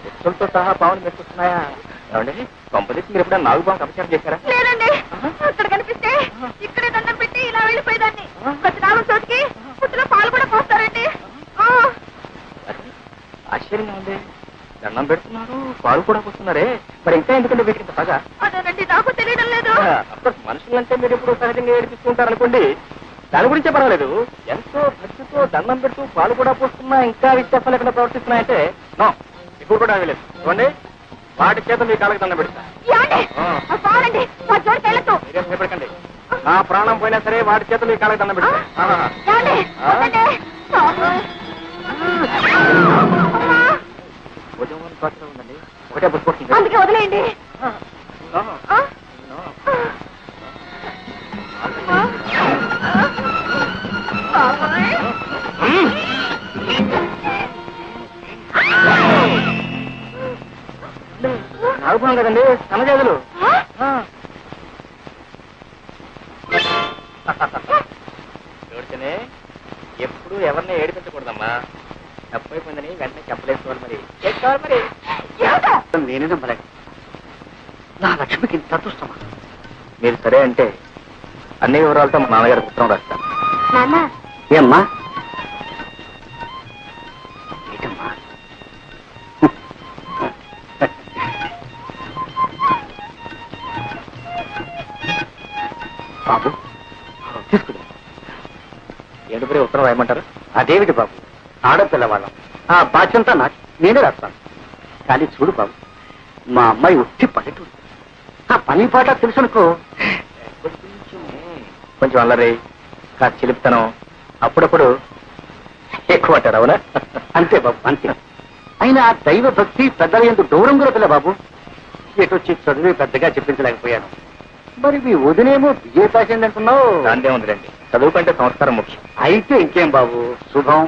వ్యక్తులతో సహా పావులు మెచ్చుకున్నాయా? ఏమండి, కొంపదీసి మీరు ఎప్పుడైనా నాగుబాబు అపచారం చేశారా? లేదండి, అక్కడ కనిపిస్తే ఇక్కడే దండం పెట్టి ఇలా వెళ్ళిపోయేదాన్ని. ప్రతి నాలుగు చోటికి పుట్టిన పాలు కూడా పోస్తారండి. ఆశ్చర్యంగా ఉంది. దండం పెడుతున్నారు, పాలు కూడా పోస్తున్నారే. మరి ఇంకా ఎందుకంటే వీటికి బాగా అదేనండి, నాకు తెలియడం లేదు. మనుషులంటే మీరు ఎప్పుడు సహజంగా ఏడిపిస్తుంటారు అనుకోండి, దాని గురించే పర్వాలేదు. ఎంతో భక్తితో దండం పెడుతూ పాలు కూడా పోస్తున్నా ఇంకా విశ్వాసం లేకుండా ప్రవర్తిస్తున్నాయంటే నో, ఇప్పుడు కూడా అవ్వలేదు. చూడండి, వాటి చేత మీ కాళ్ళకి దండం పెడతా. మీరేం భయపడకండి. నా ప్రాణం పోయినా సరే వాటి చేత మీ కాళ్ళకి దండం పెడతా. ఉదయం పాత్ర ఉందండి, ఒకటే పుట్టుకొస్తుంది. అందుకే వదిలేయండి. నాగుపోయాం కదండి, సన్నజాజులు. చూడితేనే ఎప్పుడు ఎవరిని ఏడిపించకూడదమ్మా. తప్పైపోయిందని వెంటనే చెప్పలేసుకోవాలి. మరి చేసుకోవాలి. మరి నేనే నమ్మలేక నా లక్ష్మికి ఇంత అదృష్టమా? మీరు సరే అంటే అన్ని వివరాలతో మా నాన్నగారికి ఉత్తరం రాస్తాను. ఏమ్మా? ఏంటమ్మా? బాబు తీసుకుని ఏడుపురే ఉత్తరం రాయమంటారు? అదేమిటి బాబు, ఆడపిల్లవాళ్ళం. ఆ బాధ్యంతా నాకు, నేనే రాస్తాను. కానీ చూడు బాబు, మా అమ్మాయి ఉట్టి పల్లెటూరు. ఆ పని పాట తెలుసునుకో. కొంచెం అల్లరి, కాస్త చిలిపితనం, అప్పుడప్పుడు ఎక్కువ అంటారు. అవునా? అంతే బాబు, అంతే. అయినా దైవ భక్తి పెద్దల ఎందుకు దూరం కూడా పిల్ల బాబు. ఎటొచ్చి చదివి పెద్దగా చెప్పించలేకపోయాను. మరి మీ వదినేమో బిఏ పాస్ అయింది అంటున్నావు. దాందే ఉందిలేండి, చదువు కంటే సంస్కారం ముఖ్యం. అయితే ఇంకేం బాబు, శుభం.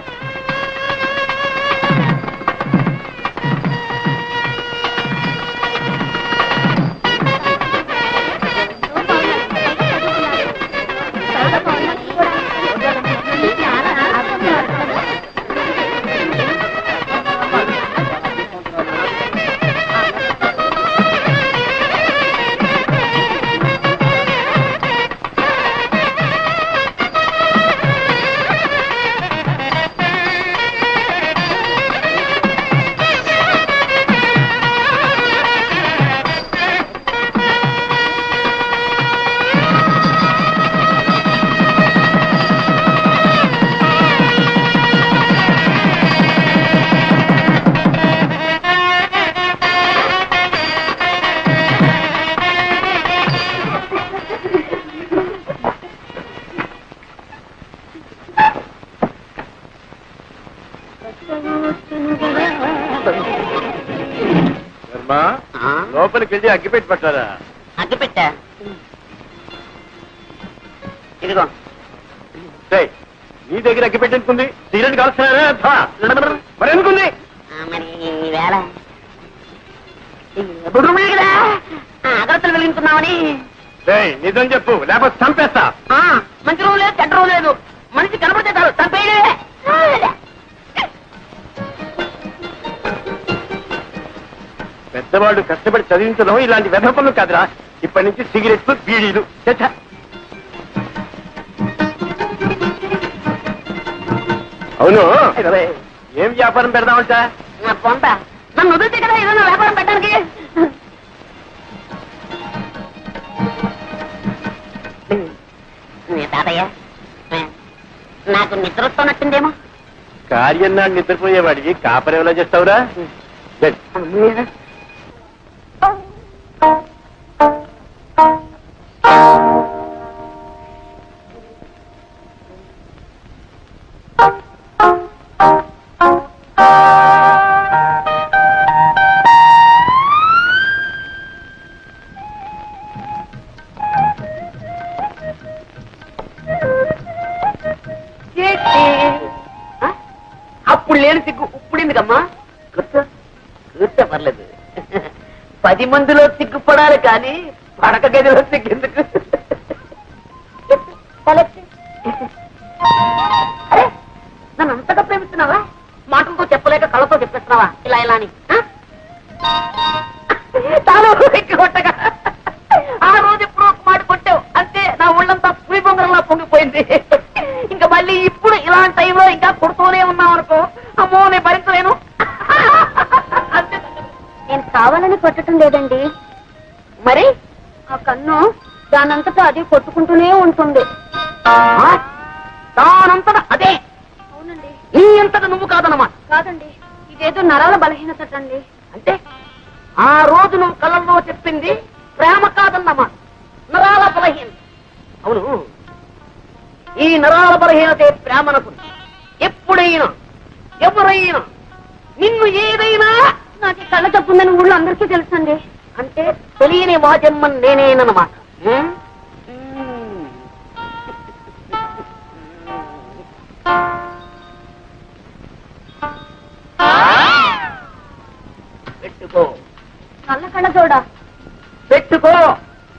ధర్మ లోపలికి వెళ్ళి అగ్గిపెట్టి పట్టారా? అగ్గి పెట్టా ఇదిగో. నీ దగ్గర అగ్గిపెట్టి ఎందుకుంది? సిగరెట్ కాల్స్తున్నారా? మరి ఎందుకుంది? మరి వేళ బుడుమే కదా అగరత్తులు వెలిగించుకున్నామని. నిజం చెప్పు, లేకపోతే చంపేస్తా. మంచి రోజు లేదు, చెడ్డ రోజు లేదు. మనిషి కనపడితే చాలు చంపేయడే. పెద్దవాళ్ళు కష్టపడి చదివించడం ఇలాంటి వెధ పనులు కాదురా. ఇప్పటి నుంచి సిగరెట్లు, బీడీలు. అవును, ఏం వ్యాపారం పెడదామంటా? పొంత నన్ను వదిలితే కదా ఏదైనా వ్యాపారం పెట్టడానికి. తాతయ్య నాకు నిద్ర వస్తున్నట్టుందేమో. కార్యం నాడు నిద్రపోయేవాడికి కాపరి ఎలా చేస్తావురా? అప్పుడు లేని సిగ్గు ఇప్పుడెందుకమ్మా? కూర్చో పర్లేదు. 10 మందిలో సిగ్గుపడాలి కానీ పడక గదిలో సిగ్గెందుకు? అరే నన్ను అంతగా ప్రేమిస్తున్నావా? మాటలతో చెప్పలేక కళ్ళతో చెప్పేస్తున్నావా ఇలా ఇలా అని? తాను ఎక్కి కొట్టగా ఆ రోజు ఎప్పుడు ఒక మాట కొట్టావు అంతే. నా ఒళ్ళంతా పులి బొంగరంలా పొంగిపోయింది. ఇంకా మళ్ళీ ఇప్పుడు ఇలాంటి టైంలో ఇంకా కొడుతూనే ఉన్నావు అనుకో, అమ్మో నేను భరించలేను. నేను కావాలని కొట్టడం లేదండి. మరి ఆ కన్ను దానంతటా అది కొట్టుకుంటూనే ఉంటుంది. దానంతట అదే. అవునండి. నీ అంతట నువ్వు కాదన్నమాట. కాదండి, ఇదేదో నరాల బలహీనత అండి. అంటే ఆ రోజు నువ్వు కళ్ళల్లో చెప్పింది ప్రేమ కాదన్నమాట, నరాల బలహీన. అవును, ఈ నరాల బలహీనతే ప్రేమనకు. ఎప్పుడైనా ఎవరైనా నిన్ను ఏదైనా నాకు కళ్ళ తప్పుందని ఊళ్ళో అందరికీ తెలుసండి. అంటే తెలియని మా జన్మం నేనేనన్నమాట. పెట్టుకో. నల్ల కళ్ళ జోడా పెట్టుకో.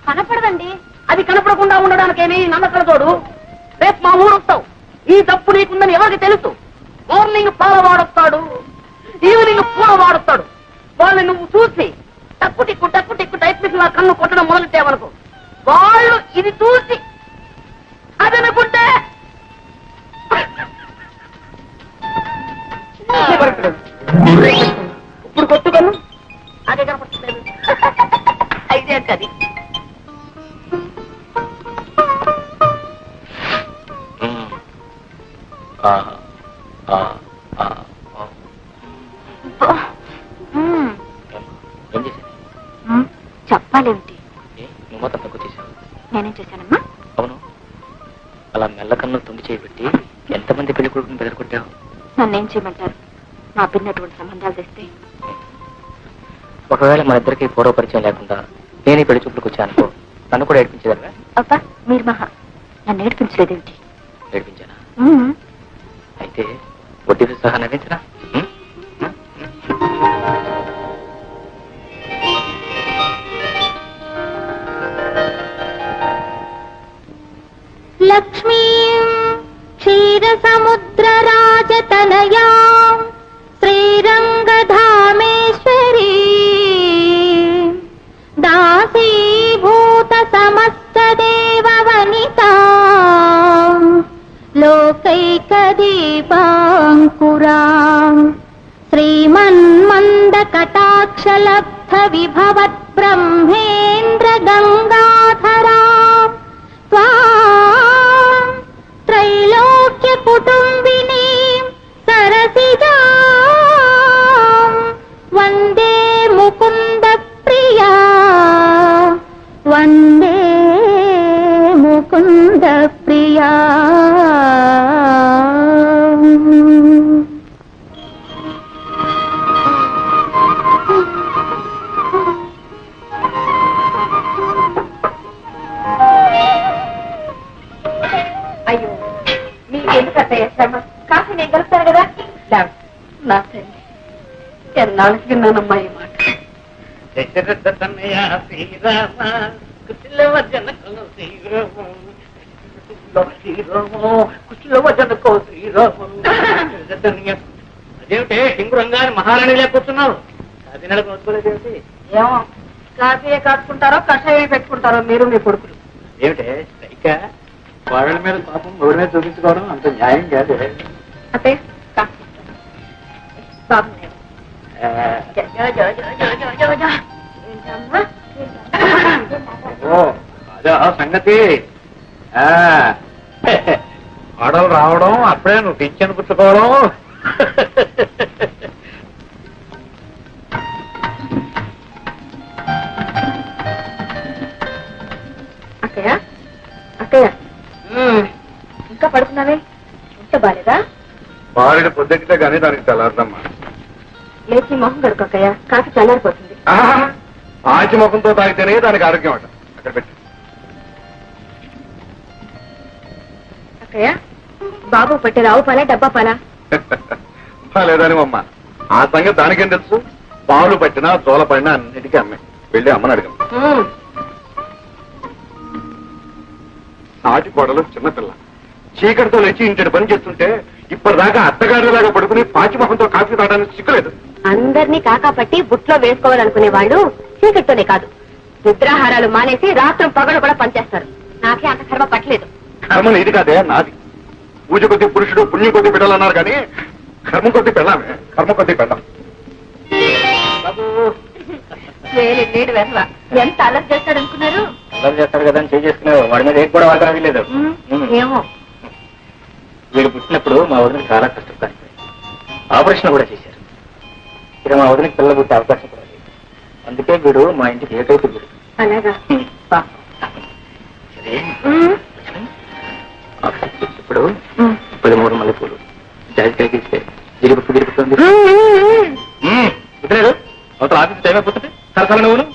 కనపడదండి. అది కనపడకుండా ఉండడానికేమి నమ్మకం తోడు. రేపు మా ఊరు వస్తావు, ఈ తప్పు నీకుందని ఎవరికి తెలుసు? మార్నింగ్ పాల వాడొస్తాడు, ఈవినింగ్ పూల వాడొస్తాడు. వాళ్ళని నువ్వు చూసి టక్కు టిక్కు టైప్ మిషన్ కన్ను కొట్టడం మొదలెట్టావనుకో, వాళ్ళు ఇది చూసి అదనుకుంటే ఇప్పుడు కొట్టుకను అదే కనపడలేదు. అయితే అది చెప్పాలేమిటి? నువ్వు మొత్తం తక్కువ చేశావు. నేనేం చేశానమ్మా? అవును, అలా మెల్లకన్ను తొంగి చేయబెట్టి ఎంతమంది పెళ్లి కొడుకుని బెదరగొట్టావు? నన్నేం చేయమంటారు? నా పిన్నటువంటి సంబంధాలు తెస్తే ఒకవేళ మన ఇద్దరికి పూర్వపరిచయం లేకుండా నేను ఈ పెళ్లి చూపులకు వచ్చానుకో, నన్ను కూడా ఏడిపించగలరా? అబ్బా మీరు మహా నన్ను ఏడిపించలేదేమిటి? ఏడిపించానా? అయితే వడ్డీతో సహా నవ్వించరా? లక్ష్మీ క్షీర సముద్ర రాజతనయా శ్రీరంగధామేశ్వరీ దాసీభూత సమస్త దేవ వనితా లోకైక దీపాంకురా శ్రీమన్మంద కటాక్షలబ్ధ విభవత్ బ్రహ్మేంద్ర గంగాధరా త్రైలోక్య కుటుంబిని సరసిజా వందే ముకుంద ప్రియా వందే ముకుంద ప్రియా. మీకెందుకు అత్తయ్య శ్రమ? కాఫీ నేను కలుపుతాను కదా. నా తల్లి ఎన్నాళ్ళకి విన్నానమ్మా ఈ మాట. దశరథ తనయ శ్రీరామ కుశలవ జనకో శ్రీరామ కుశలవ జనకో శ్రీరామ. అదేమిటే సింగురంగాన్ని మహారాణి లేకపోతున్నావు? అది నెలకు నోచుకోలేదేమిటి? ఏమో కాఫీయే కాచుకుంటారో కషాయం పెట్టుకుంటారో మీరు మీ కొడుకులు. ఏమిటే స్ట్రైక? వాళ్ళ మీద పాపం ఎవరి మీద చూపించుకోవడం అంత న్యాయం కాదు. అత్తయ్య కాఫీ బాగున్నాయి. ఏంటమ్మా? ఓ అదే ఆ సంగతి. ఆడలు రావడం అప్పుడే నువ్వు పింఛను పుచ్చుకోవడం. అక్కయ్య అక్కయ్య ఇంకా పడుకున్నావే? ఉంటే బాలేదా? భార్యను పొద్దుకితే గానీ దానికి తెల్లారదమ్మా. లేచి మొహం కడుకు అక్కయ్య, కాఫీ చల్లారిపోతుంది. ఆచి ముఖంతో తాగితేనే దానికి ఆరోగ్యం అంట. అక్కడ పెట్టి అక్కయ్య బాబు పట్టే రావు పాలా డబ్బా పాలా? లేదానివమ్మా, ఆ సంగతి దానికేం తెలుసు? పాలు పట్టినా దోల పడినా అన్నిటికీ అమ్మే. వెళ్ళి అమ్మని అడగం. నాటి కొడలు చిన్నపిల్ల చీకటితో లేచి ఇంటి పని చేస్తుంటే ఇప్పటిదాకా అత్తగారిలాగా పడుకుని పాచి ముఖంతో కాఫీ తాగడానికి సిక్కులేదు. అందరినీ కాకా పట్టి బుట్లో వేసుకోవాలనుకునే వాళ్ళు చీకటితోనే కాదు, నిద్రాహారాలు మానేసి రాత్రం పగలు కూడా పనిచేస్తారు. నాకే అంత కర్మ పట్టలేదు. కర్మ ఇది కాదే, నాది. పూజ కొద్ది పురుషుడు పుణ్యం కొద్ది పెట్టాలన్నారు కానీ కర్మ కొద్ది పెళ్ళామే. కర్మ కొద్ది పెళ్ళాం. నేడు వెధవ ఎంత అలర్ట్ చేస్తాడు అనుకున్నారు? అల్లరి చేస్తాడు కదా అని చేసుకున్నావు. వాడి మీద కూడా వాటాలి లేదు. ఏమో వీడు పుట్టినప్పుడు మా వదినకి చాలా కష్టం కాదు. ఆపరేషన్ కూడా చేశారు. ఇక మా వదినకి పిల్లలు పుట్టే అవకాశం కూడా లేదు. అందుకే వీడు మా ఇంటికి ఏకైక వీడు. అలాగా? సరే ఇప్పుడు 13 మల్లెపూలు జాజికాయకి ఇస్తే గిరిపుట్టు గిరిపుతుంది. కుదరదు, అవతల ఆఫీస్ టైం అయిపోతుంది. సరసల నువ్వులు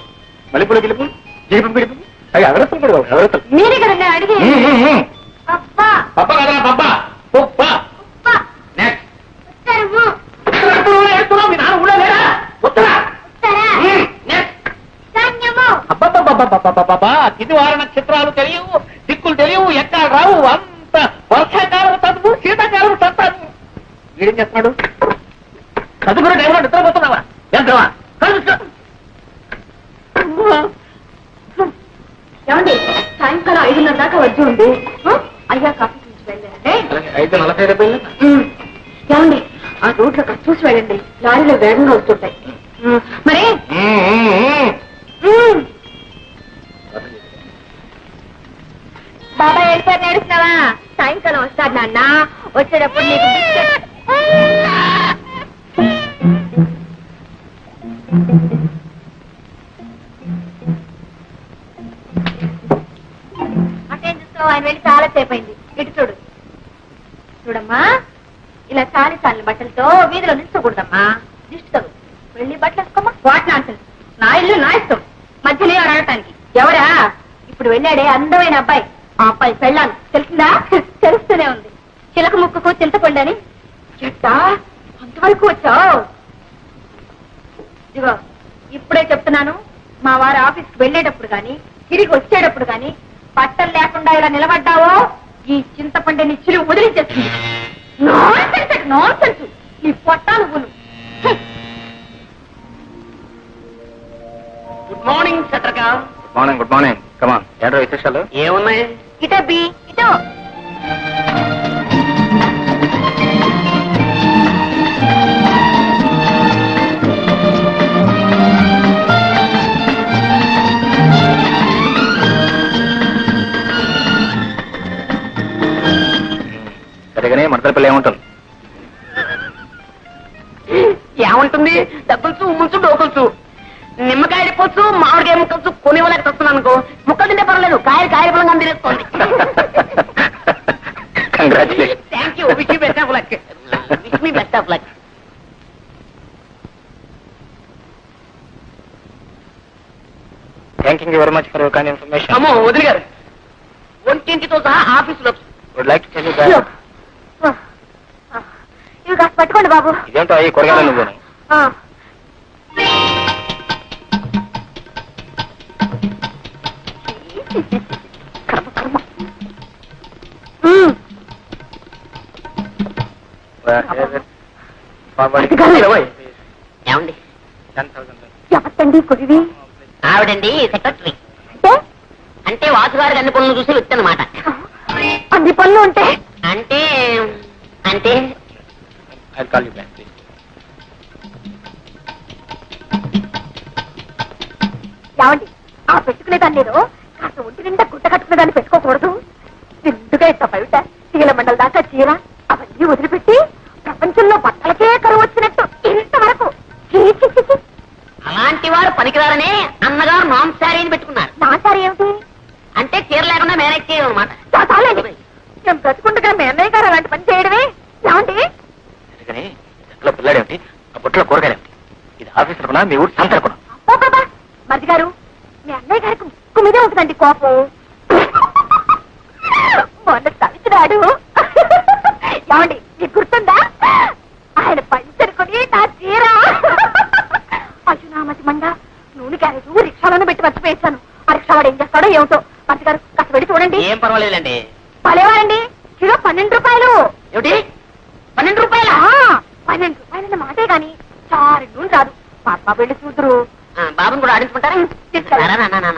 మల్లెపూలు గిలుపు గిరిపు గిరిపు అవి ఎవరెత్తాం కూడా ఎవరెత్తాం. మీరే కదండి అడిగి. పప్పా పప్ప కదా పప్ప పప్ప. నెక్స్ట్ మీ నాన్న ఊళ్ళో లేరా? ఉత్తరా అబ్బబ్బబ్బబ్బబ్బబ్బబ్బా. ఇది వార నక్షత్రాలు తెలియవు, దిక్కులు తెలియవు, ఎక్కడ రావు. అంత వర్షాకాలం చదువు, శీతాకాలం చదువు. వీడేం చేస్తున్నాడు? చదువుకునే టైంలో నిద్రపోతున్నావా? ఎంతవా? ఏమండి, సాయంకాలం 5:30 దాకా వచ్చి ఉంది. అయ్యా కాఫీ చూసి వెళ్ళండి. 5:40 ఏమండి, ఆ రోడ్లో చూసి వెళ్ళండి, లారీలో వేగంగా వస్తుంటాయి. మరి బాబాయ్ వెళ్ళిపోయి నేడుస్తున్నావా? సాయంకాలం వస్తాడు నాన్న. వచ్చేటప్పుడు నీకు బిస్కెట్. అటేం చూస్తావు? ఆయన వెళ్ళి చాలా సేపు అయింది. ఇటు చూడు. చూడమ్మా, ఇలా చాలి బట్టలతో వీధిలో నిల్చకూడదమ్మా. దిష్టి తగు. వెళ్ళి బట్టలు వేసుకోమ్మా. వాటిని అంటుంది. నా ఇల్లు నా ఇష్టం, మధ్యలో అడగటానికి ఎవరా? ఇప్పుడు వెళ్ళాడే అందమైన అబ్బాయి, ఆ అబ్బాయి పెళ్ళాను. తెలిసిందా? తెలుస్తూనే ఉంది. చిలక ముక్కుకు చింతపండని. చెట్టా అంతవరకు వచ్చావు? ఇదిగో ఇప్పుడే చెప్తున్నాను, మా వారు ఆఫీస్కి వెళ్ళేటప్పుడు గాని తిరిగి వచ్చేటప్పుడు గాని బట్టలు లేకుండా ఇలా నిలబడ్డావో ఈ చింతపండిని చిరు వదిలించేస్తుంది. నాన్సెన్స్ నీ పొట్టాను నువ్వును. గుడ్ మార్నింగ్ చంద్రకా. Good morning. Good morning. Come on, ఏంటో విశేషాలు? ఏమున్నాయి? ఇటో బి ఇటో. సరిగానే మడతలపల్లి ఏముంటుంది? ఏముంటుంది? డబ్బులుసు ఉమ్ములుసు డోకులుసు. నిమ్మకాయ పోచ్చు, మామిడికాయ ముక్కలు కొనివ్వలేక వస్తున్నాను అనుకో. ముక్కలు తింటే పర్లేదు, కాయలు పొలంగా తినేసుకోండి. Congratulation. Thank you. Wish you best of luck. Wish me best of luck. Thank you very much for your kind information. అమ్మో వదిలి గారు, ఒంటింటితో సహా ఆఫీసులో would like to tell you that కాస్త పట్టుకోండి బాబు. ఇదేంటో ఈ కూరగాయలు నువ్వు ఆ. కర్మ, కర్మ. ఏమండి ఎవరికండి కురివి? ఆవిడండి సెక్రటరీ. అంటే అంటే వాసుగారికి అన్ని పనులు చూసి వ్యక్తి అన్నమాట. అన్ని పనులు ఉంటే అంటే అంటే ఏమండి ఆ పెట్టుకునేదాన్ని నేను కాస్త ఒంటి నిండా గుట్ట కట్టుకునేదాన్ని పెట్టుకోకూడదు. ఎందుగా ఇంత బయట చీల మండల దాకా చీర అవన్నీ వదిలిపెట్టి ప్రపంచంలో బట్టలకే కరువు వచ్చినట్టు ఇంతవరకు చీ, చీ, చీ, చీ. అలాంటి వారు పనికిరారనే అన్నగారు నాన్ శారీని పెట్టుకున్నారు. నా సారి ఏమిటి? అంటే చీర లేకుండా మేనేజ్ చేయడం అనమాట. చాలండి, మేము బ్రతుకుండగా మీ అన్నయ్య గారు అలాంటి పని చేయడమే. ఏమండి ఇంట్లో పిల్లాడేమిటి, ఆ బుట్టలో కూరగాయలేమిటి? ఇది ఆఫీస్ తరపున మీ ఊరు సంత తరపున. బాబా మరిది గారు, మీ అన్నయ్య గారికి ముక్కు మీదే ఉంటుందండి కోపం. మొన్న తలిచినాడు. ఏమండి మీకు గుర్తుందా? ఆయన పంచరుకొని నా చీర అచునామతి మండ నూనె క్యారేజ్ రిక్షాలోనే పెట్టి మర్చిపోయేశాను. ఆ రిక్షావాడు ఏం చేస్తాడో ఏమిటో. మంచి గారు కాస్త వెళ్ళి చూడండి. ఏం పర్వాలేదండి. పలేవారండి, కిలో 12 రూపాయలు. ఏమిటి 12 రూపాయల? 12 రూపాయలన్న మాటే గాని 4 నూనె రాదు. పాప వెళ్ళి చూద్దరు. బాబుని కూడా ఆడించుకుంటారా? తీసుకెళ్ళండి. రా, రా, రా, రా, రా.